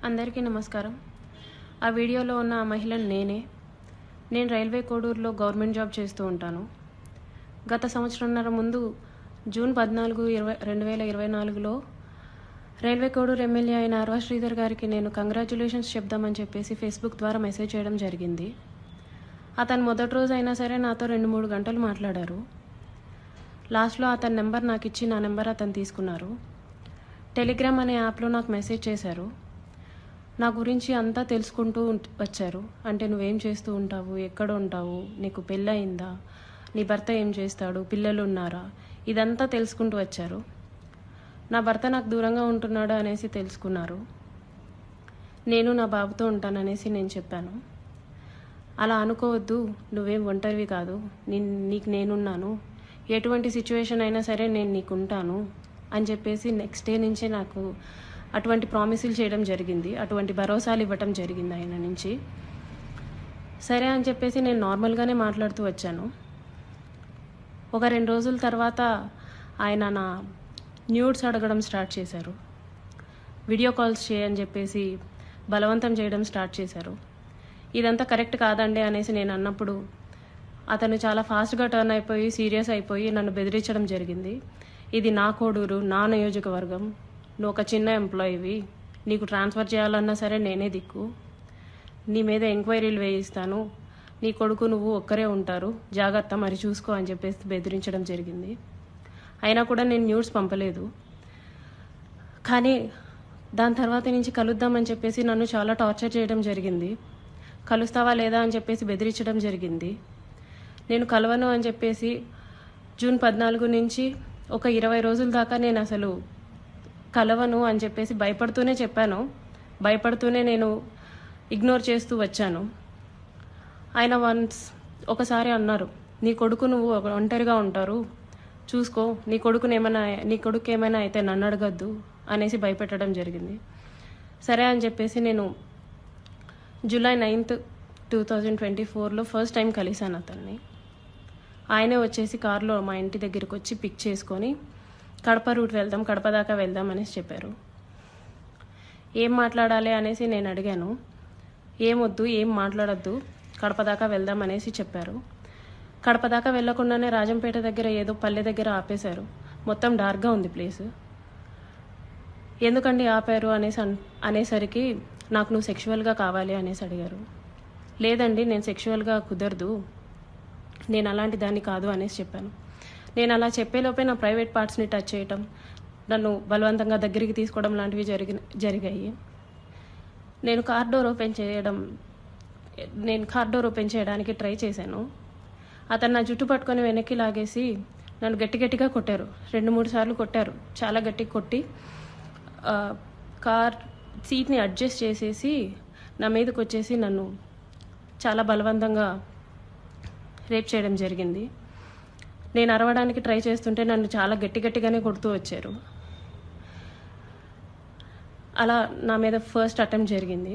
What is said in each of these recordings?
అందరికీ నమస్కారం. ఆ వీడియోలో ఉన్న ఆ మహిళను నేను రైల్వే కోడూరులో గవర్నమెంట్ జాబ్ చేస్తూ ఉంటాను. గత సంవత్సరంన్నర ముందు జూన్ 14, 2024లో రైల్వే కోడూరు ఎమ్మెల్యే అయిన అర్వా శ్రీధర్ గారికి నేను కంగ్రాచ్యులేషన్స్ చెప్దామని చెప్పేసి ఫేస్బుక్ ద్వారా మెసేజ్ చేయడం జరిగింది. అతను మొదటి రోజు అయినా సరే నాతో 2-3 గంటలు మాట్లాడారు. లాస్ట్లో అతని నెంబర్ నాకు ఇచ్చి నా నెంబర్ అతను తీసుకున్నారు. టెలిగ్రామ్ అనే యాప్లో నాకు మెసేజ్ చేశారు. నా గురించి అంతా తెలుసుకుంటూ వచ్చారు. అంటే నువ్వేం చేస్తూ ఉంటావు, ఎక్కడ ఉంటావు, నీకు పెళ్ళయిందా, నీ భర్త ఏం చేస్తాడు, పిల్లలు ఉన్నారా, ఇదంతా తెలుసుకుంటూ వచ్చారు. నా భర్త నాకు దూరంగా ఉంటున్నాడు అనేసి తెలుసుకున్నారు. నేను నా బాబుతో ఉంటాననేసి నేను చెప్పాను. అలా అనుకోవద్దు, నువ్వేం ఒంటరివి కాదు, నీకు నేనున్నాను, ఎటువంటి సిచ్యువేషన్ అయినా సరే నేను నీకు ఉంటాను అని చెప్పేసి నెక్స్ట్ డే నుంచే నాకు అటువంటి ప్రామిసులు చేయడం జరిగింది. అటువంటి భరోసాలు ఇవ్వటం జరిగింది ఆయన నుంచి. సరే అని చెప్పేసి నేను నార్మల్గానే మాట్లాడుతూ వచ్చాను. ఒక 2 రోజుల తర్వాత ఆయన నా న్యూడ్స్ అడగడం స్టార్ట్ చేశారు. వీడియో కాల్స్ చేయని చెప్పేసి బలవంతం చేయడం స్టార్ట్ చేశారు. ఇదంతా కరెక్ట్ కాదండి అనేసి నేను అన్నప్పుడు అతను చాలా ఫాస్ట్గా టర్న్ అయిపోయి సీరియస్ అయిపోయి నన్ను బెదిరించడం జరిగింది. ఇది నా కోడూరు, నా నియోజకవర్గం, నువ్వు ఒక చిన్న ఎంప్లాయీవి, నీకు ట్రాన్స్ఫర్ చేయాలన్నా సరే నేనే దిక్కు, నీ మీద ఎంక్వైరీలు వేయిస్తాను, నీ కొడుకు నువ్వు ఒక్కరే ఉంటారు, జాగ్రత్త మరి చూసుకో అని చెప్పేసి బెదిరించడం జరిగింది. అయినా కూడా నేను న్యూస్ పంపలేదు. కానీ దాని తర్వాత నుంచి కలుద్దామని చెప్పేసి నన్ను చాలా టార్చర్ చేయడం జరిగింది. కలుస్తావా లేదా అని చెప్పేసి బెదిరించడం జరిగింది. నేను కలవను అని చెప్పేసి జూన్ 14 నుంచి ఒక 20 రోజుల దాకా నేను అసలు కలవను అని చెప్పేసి భయపడుతూనే చెప్పాను. భయపడుతూనే నేను ఇగ్నోర్ చేస్తూ వచ్చాను. ఆయన ఒకసారి అన్నారు, నీ కొడుకు నువ్వు ఒంటరిగా ఉంటారు, చూసుకో, నీ కొడుకు ఏమైనా అయితే నన్ను అడగద్దు అనేసి భయపెట్టడం జరిగింది. సరే అని చెప్పేసి నేను జూలై 9, 2024లో ఫస్ట్ టైం కలిశాను అతన్ని. ఆయనే వచ్చేసి కారులో మా ఇంటి దగ్గరికి వచ్చి పిక్ చేసుకొని కడప రూట్ వెళ్దాం, కడప దాకా వెళ్దాం అనేసి చెప్పారు. ఏం మాట్లాడాలి అనేసి నేను అడిగాను. ఏమొద్దు, ఏం మాట్లాడద్దు, కడప దాకా వెళ్దాం అనేసి చెప్పారు. కడప దాకా వెళ్లకుండానే రాజంపేట దగ్గర ఏదో పల్లె దగ్గర ఆపేశారు. మొత్తం డార్క్గా ఉంది ప్లేస్. ఎందుకండి ఆపారు అనేసరికి నాకు నువ్వు సెక్షువల్గా కావాలి అనేసి అడిగారు. లేదండి, నేను సెక్షువల్గా కుదరదు, నేను అలాంటి దాన్ని కాదు అనేసి చెప్పాను. నేను అలా చెప్పేలోపే నా ప్రైవేట్ పార్ట్స్ని టచ్ చేయటం, నన్ను బలవంతంగా దగ్గరికి తీసుకోవడం లాంటివి జరిగాయి. నేను కార్ డోర్ ఓపెన్ చేయడానికి ట్రై చేశాను. అతను నా జుట్టు పట్టుకొని వెనక్కి లాగేసి నన్ను గట్టిగా కొట్టారు. 2-3 సార్లు కొట్టారు. చాలా గట్టిగా కొట్టి కార్ సీట్ని అడ్జస్ట్ చేసేసి నా మీదకి వచ్చేసి నన్ను చాలా బలవంతంగా రేప్ చేయడం జరిగింది. నేను అరవడానికి ట్రై చేస్తుంటే నన్ను చాలా గట్టిగానే కొడుతూ వచ్చారు. అలా నా మీద ఫస్ట్ అటెంప్ట్ జరిగింది.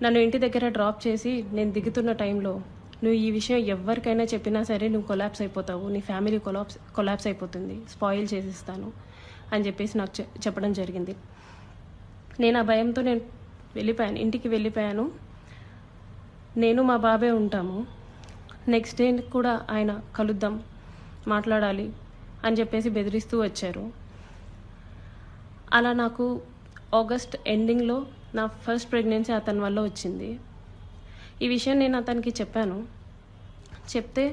నన్ను ఇంటి దగ్గర డ్రాప్ చేసి నేను దిగుతున్న టైంలో, నువ్వు ఈ విషయం ఎవరికైనా చెప్పినా సరే నువ్వు కొలాప్స్ అయిపోతావు, నీ ఫ్యామిలీ కొలాప్స్ అయిపోతుంది, స్పాయిల్ చేసిస్తాను అని చెప్పేసి నాకు చెప్పడం జరిగింది. నేను ఆ భయంతో ఇంటికి వెళ్ళిపోయాను. నేను మా బాబే ఉంటాము. నెక్స్ట్ డే కూడా ఆయన కలుద్దాం, మాట్లాడాలి అని చెప్పేసి బెదిరిస్తూ వచ్చారు. అలా నాకు ఆగస్ట్ ఎండింగ్లో నా ఫస్ట్ ప్రెగ్నెన్సీ అతని వల్ల వచ్చింది. ఈ విషయం నేను అతనికి చెప్పాను. చెప్తే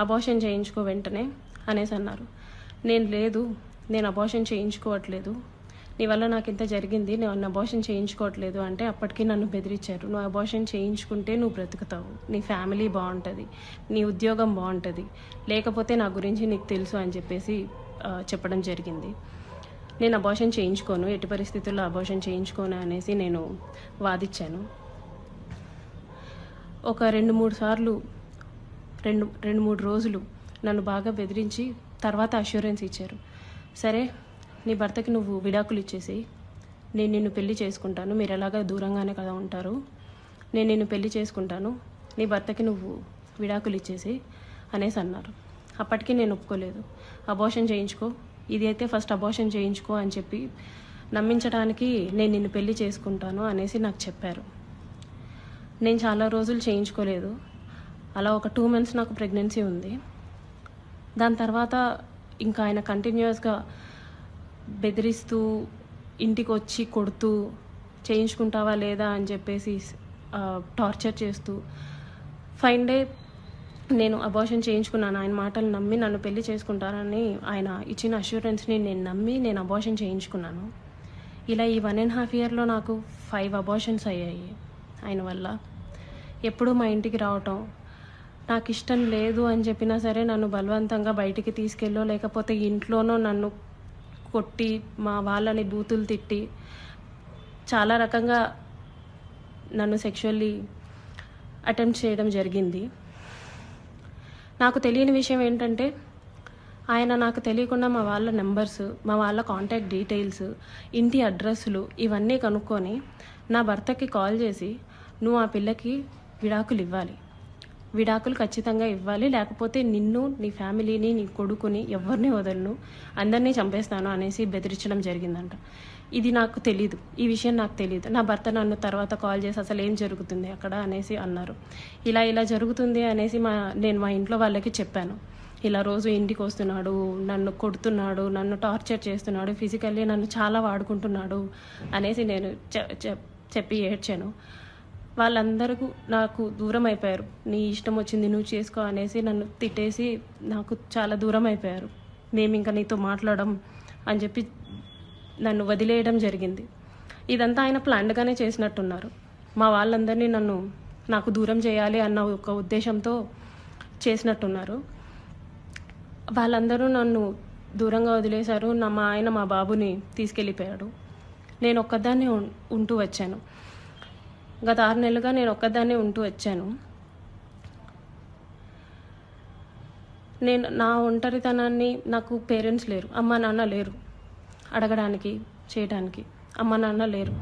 అబార్షన్ చేయించుకో వెంటనే అనేసి అన్నారు. నేను అబార్షన్ చేయించుకోవట్లేదు, నీ వల్ల నాకు ఇంత జరిగింది, నేను అబార్షన్ చేయించుకోవట్లేదు అంటే అప్పటికి నన్ను బెదిరించారు. నువ్వు అబార్షన్ చేయించుకుంటే నువ్వు బ్రతుకుతావు, నీ ఫ్యామిలీ బాగుంటుంది, నీ ఉద్యోగం బాగుంటుంది, లేకపోతే నా గురించి నీకు తెలుసు అని చెప్పేసి చెప్పడం జరిగింది. నేను అబార్షన్ చేయించుకోను, ఎట్టి పరిస్థితుల్లో అబార్షన్ చేయించుకోను అనేసి నేను వాదించాను. ఒక 2-3 సార్లు 2-3 రోజులు నన్ను బాగా బెదిరించి తర్వాత అష్యూరెన్స్ ఇచ్చారు. సరే, నీ భర్తకి నువ్వు విడాకులు ఇచ్చేసి నేను నిన్ను పెళ్లి చేసుకుంటాను, మీరు ఎలాగా దూరంగానే కదా ఉంటారు, నేను నిన్ను పెళ్లి చేసుకుంటాను, నీ భర్తకి నువ్వు విడాకులు ఇచ్చేసి అనేసి అన్నారు. అప్పటికి నేను ఒప్పుకోలేదు. అబార్షన్ చేయించుకో, ఇది అయితే ఫస్ట్ అబార్షన్ చేయించుకో అని చెప్పి నమ్మించడానికి నేను నిన్ను పెళ్లి చేసుకుంటాను అనేసి నాకు చెప్పారు. నేను చాలా రోజులు చేయించుకోలేదు. అలా ఒక 2 months నాకు ప్రెగ్నెన్సీ ఉంది. దాని తర్వాత ఇంకా ఆయన కంటిన్యూస్గా బెదిరిస్తూ ఇంటికి వచ్చి కొడుతూ చేయించుకుంటావా లేదా అని చెప్పేసి టార్చర్ చేస్తూ ఫైన్ డే నేను అబార్షన్ చేయించుకున్నాను. ఆయన మాటలు నమ్మి నన్ను పెళ్లి చేసుకుంటారని ఆయన ఇచ్చిన అష్యూరెన్స్ని నేను నమ్మి నేను అబార్షన్ చేయించుకున్నాను. ఇలా ఈ 1.5 yearలో నాకు 5 abortions అయ్యాయి ఆయన వల్ల. ఎప్పుడూ మా ఇంటికి రావటం, నాకు ఇష్టం లేదు అని చెప్పినా సరే నన్ను బలవంతంగా బయటికి తీసుకెళ్ళో లేకపోతే ఇంట్లోనో నన్ను కొట్టి మా వాళ్ళని బూతులు తిట్టి చాలా రకంగా నన్ను సెక్షువల్లీ అటెంప్ట్ చేయడం జరిగింది. నాకు తెలియని విషయం ఏంటంటే ఆయన నాకు తెలియకుండా మా వాళ్ళ నెంబర్స్, మా వాళ్ళ కాంటాక్ట్ డీటెయిల్స్, ఇంటి అడ్రస్లు ఇవన్నీ కనుక్కొని నా భర్తకి కాల్ చేసి నువ్వు ఆ పిల్లకి విడాకులు ఇవ్వాలి, విడాకులు ఖచ్చితంగా ఇవ్వాలి, లేకపోతే నిన్ను, నీ ఫ్యామిలీని, నీ కొడుకుని ఎవరిని వదలను, అందరినీ చంపేస్తాను అనేసి బెదిరించడం జరిగిందంట. ఇది నాకు తెలీదు, ఈ విషయం నాకు తెలీదు. నా భర్త నన్ను తర్వాత కాల్ చేసి అసలు ఏం జరుగుతుంది అక్కడ అనేసి అన్నారు. ఇలా జరుగుతుంది అనేసి నేను మా ఇంట్లో వాళ్ళకి చెప్పాను. ఇలా రోజు ఇంటికి వస్తున్నాడు, నన్ను కొడుతున్నాడు, నన్ను టార్చర్ చేస్తున్నాడు, ఫిజికల్లీ నన్ను చాలా వాడుకుంటున్నాడు అనేసి నేను చెప్పి ఏడ్చాను. వాళ్ళందరూ నాకు దూరం అయిపోయారు. నీ ఇష్టం వచ్చింది నువ్వు చేసుకో అనేసి నన్ను తిట్టేసి నాకు చాలా దూరం అయిపోయారు. మేము ఇంకా నీతో మాట్లాడడం అని చెప్పి నన్ను వదిలేయడం జరిగింది. ఇదంతా ఆయన ప్లాన్డ్గానే చేసినట్టున్నారు. మా వాళ్ళందరినీ నాకు దూరం చేయాలి అన్న ఒక ఉద్దేశంతో చేసినట్టున్నారు. వాళ్ళందరూ నన్ను దూరంగా వదిలేశారు. మా ఆయన మా బాబుని తీసుకెళ్ళిపోయాడు. నేను ఒక్కదాన్నే ఉంటూ వచ్చాను. గత 6 నెలలుగా నేను ఒక్కదాన్నే ఉంటూ వచ్చాను. నేను నా ఒంటరితనాన్ని, నాకు పేరెంట్స్ లేరు, అమ్మ నాన్న లేరు అడగడానికి చేయడానికి, అమ్మ నాన్న లేరు.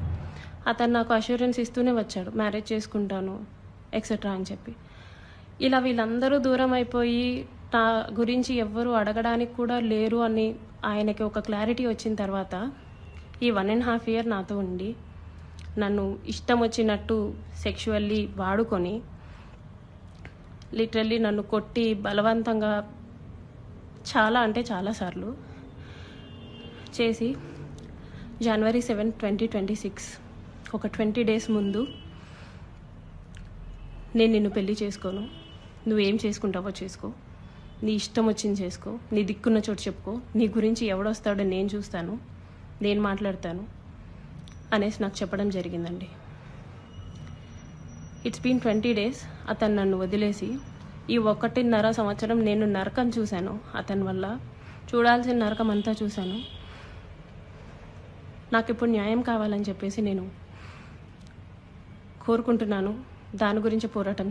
అతను నాకు అష్యూరెన్స్ ఇస్తూనే వచ్చాడు, మ్యారేజ్ చేసుకుంటాను ఎక్సెట్రా అని చెప్పి. ఇలా వీళ్ళందరూ దూరం అయిపోయి నా గురించి ఎవ్వరూ అడగడానికి కూడా లేరు అని ఆయనకి ఒక క్లారిటీ వచ్చిన తర్వాత ఈ 1.5 year నాతో ఉండి నన్ను ఇష్టం వచ్చినట్టు సెక్షువల్లీ వాడుకొని లిటరల్లీ నన్ను కొట్టి బలవంతంగా చాలా అంటే చాలాసార్లు చేసి January 7, 2026 ఒక 20 days ముందు నేను నిన్ను పెళ్లి చేసుకోను, నువ్వేం చేసుకుంటావో చేసుకో, నీ ఇష్టం వచ్చింది చేసుకో, నీ దిక్కున్న చోటు చెప్పుకో, నీ గురించి ఎవడొస్తాడో నేను చూస్తాను, నేను మాట్లాడతాను అనేసి నాకు చెప్పడం జరిగిందండి. It's been 20 days. అతను నన్ను వదిలేసి ఈ 1.5 సంవత్సరం నేను నరకం చూశాను. అతని వల్ల చూడాల్సిన నరకం అంతా చూశాను. నాకు ఇప్పుడు న్యాయం కావాలని చెప్పేసి నేను కోరుకుంటున్నాను. దాని గురించి పోరాటం